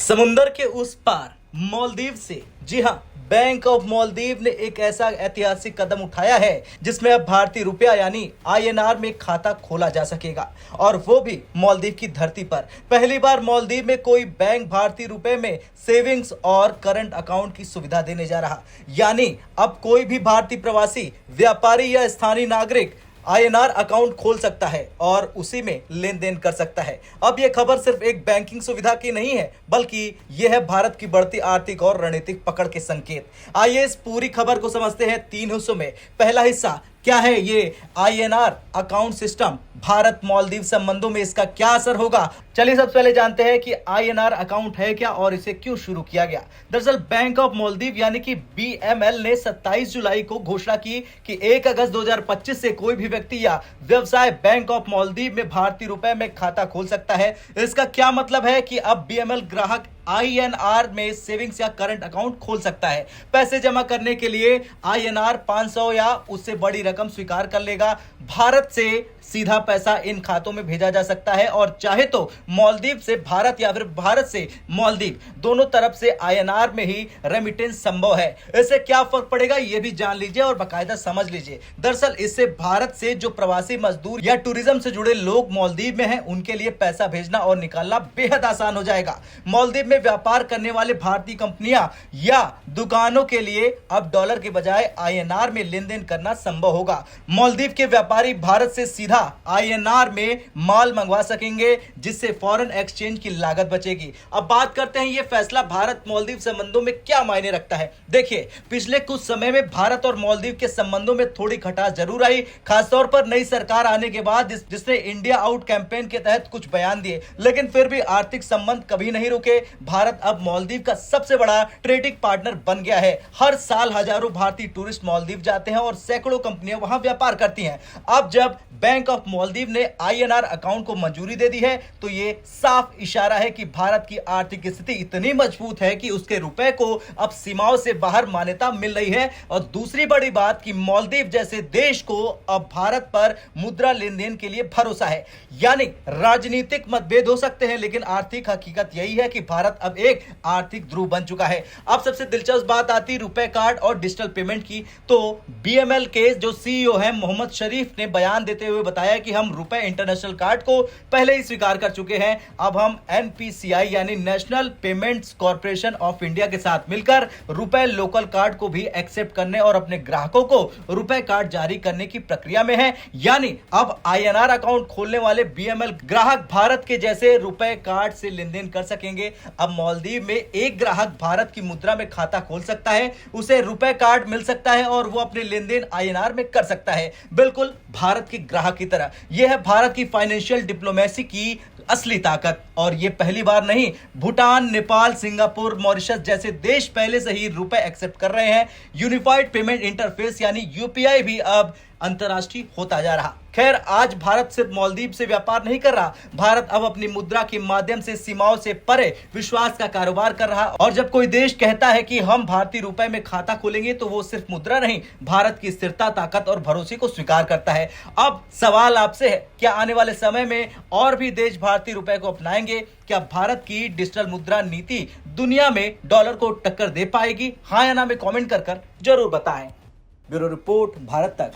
समुंदर के उस पार मालदीव से, जी हाँ, बैंक ऑफ मालदीव ने एक ऐसा ऐतिहासिक कदम उठाया है जिसमें अब भारतीय रुपया यानी आईएनआर में खाता खोला जा सकेगा, और वो भी मालदीव की धरती पर। पहली बार मालदीव में कोई बैंक भारतीय रुपए में सेविंग्स और करंट अकाउंट की सुविधा देने जा रहा। यानी अब कोई भी भारतीय प्रवासी, व्यापारी या स्थानीय नागरिक आईएनआर अकाउंट खोल सकता है और उसी में लेन देन कर सकता है। अब यह खबर सिर्फ एक बैंकिंग सुविधा की नहीं है, बल्कि यह है भारत की बढ़ती आर्थिक और रणनीतिक पकड़ के संकेत। आइए इस पूरी खबर को समझते हैं तीन हिस्सों में। पहला हिस्सा, क्या है ये INR account system, Bharat Maldives संबंधों में इसका क्या असर होगा। चलिए सबसे पहले जानते हैं कि आईएनआर अकाउंट है क्या और इसे क्यों शुरू किया गया। दरअसल बैंक ऑफ मालदीव यानी कि बीएमएल ने 27 जुलाई को घोषणा की कि 1 अगस्त 2025 से कोई भी व्यक्ति या व्यवसाय बैंक ऑफ मालदीव में भारतीय रुपए में खाता खोल सकता है। इसका क्या मतलब है कि अब बीएमएल ग्राहक आईएनआर में सेविंग्स या करंट अकाउंट खोल सकता है। पैसे जमा करने के लिए आईएनआर 500 या उससे बड़ी रकम स्वीकार कर लेगा। भारत से सीधा पैसा इन खातों में भेजा जा सकता है और चाहे तो मालदीव से भारत या फिर भारत से मालदीव, दोनों तरफ से आईएनआर में ही रेमिटेंस संभव है। इससे क्या फर्क पड़ेगा ये भी जान लीजिए और बाकायदा समझ लीजिए। दरअसल इससे भारत से जो प्रवासी मजदूर या टूरिज्म से जुड़े लोग मालदीव में हैं, उनके लिए पैसा भेजना और निकालना बेहद आसान हो जाएगा। मालदीव में व्यापार करने वाले भारतीय कंपनियां या दुकानों के लिए अब डॉलर के बजाय आईएनआर में लेन देन करना संभव होगा। मालदीव के व्यापारी भारत से सीधा आईएनआर में माल मंगवा सकेंगे, जिससे फॉरेन एक्सचेंज की लागत बचेगी। अब बात करते हैं ये फैसला भारत मालदीव संबंधों में क्या मायने रखता है। देखिए, पिछले कुछ समय में भारत और मालदीव के संबंधों में थोड़ी खटास जरूर आई, खासतौर पर नई सरकार आने के बाद जिसने इंडिया आउट कैंपेन के तहत कुछ बयान दिए, लेकिन फिर भी आर्थिक संबंध कभी नहीं रुके। भारत अब मालदीव का सबसे बड़ा ट्रेडिंग पार्टनर बन गया है। हर साल हजारों भारतीय टूरिस्ट मालदीव जाते हैं और सैकड़ों कंपनियां वहां व्यापार करती हैं। अब जब बैंक ऑफ मालदीव ने आईएनआर अकाउंट को मंजूरी दे दी है, तो यह साफ इशारा है कि भारत की आर्थिक स्थिति इतनी मजबूत है कि उसके रुपए को अब सीमाओं से बाहर मान्यता मिल रही है। और दूसरी बड़ी बात कि मालदीव जैसे देश को अब भारत पर मुद्रा लेन देन के लिए भरोसा है। यानी राजनीतिक मतभेद हो सकते हैं, लेकिन आर्थिक हकीकत यही है कि भारत अब एक आर्थिक ध्रुव बन चुका है। अब सबसे दिलचस्प बात आती रुपए कार्ड और डिजिटल पेमेंट की। तो बीएमएल के जो सीईओ हैं मोहम्मद शरीफ ने बयान देते हुए बताया कि हम रुपए इंटरनेशनल कार्ड को पहले ही स्वीकार कर चुके हैं। अब हम एनपीसीआई यानी national payments corporation of India के साथ मिलकर रुपए लोकल कार्ड को भी एक्सेप्ट करने और अपने ग्राहकों को रुपए कार्ड जारी करने की प्रक्रिया में है। यानी अब आईएनआर अकाउंट खोलने वाले बीएमएल ग्राहक भारत के जैसे रुपए कार्ड से लेन देन कर सकेंगे। अब मालदीव में एक ग्राहक भारत की मुद्रा में खाता खोल सकता है, उसे रुपए कार्ड मिल सकता है और वो अपने लेन देन आईएनआर में कर सकता है, बिल्कुल भारत के ग्राहक की तरह। यह है भारत की फाइनेंशियल डिप्लोमेसी की असली ताकत। और यह पहली बार नहीं, भूटान, नेपाल, सिंगापुर, मॉरिशस जैसे देश पहले से ही रुपए एक्सेप्ट कर रहे हैं। यूनिफाइड पेमेंट इंटरफेस यानी यूपीआई भी अब अंतर्राष्ट्रीय होता जा रहा। खैर, आज भारत सिर्फ मालदीव से व्यापार नहीं कर रहा, भारत अब अपनी मुद्रा के माध्यम से सीमाओं से परे विश्वास का कारोबार कर रहा। और जब कोई देश कहता है कि हम भारतीय रुपए में खाता खोलेंगे, तो वो सिर्फ मुद्रा नहीं, भारत की स्थिरता, ताकत और भरोसे को स्वीकार करता है। अब सवाल आपसे है, क्या आने वाले समय में और भी देश भारतीय रुपए को अपनाएंगे? क्या भारत की डिजिटल मुद्रा नीति दुनिया में डॉलर को टक्कर दे पाएगी? हाँ या ना में कमेंट कर जरूर बताएं। ब्यूरो रिपोर्ट, भारत तक।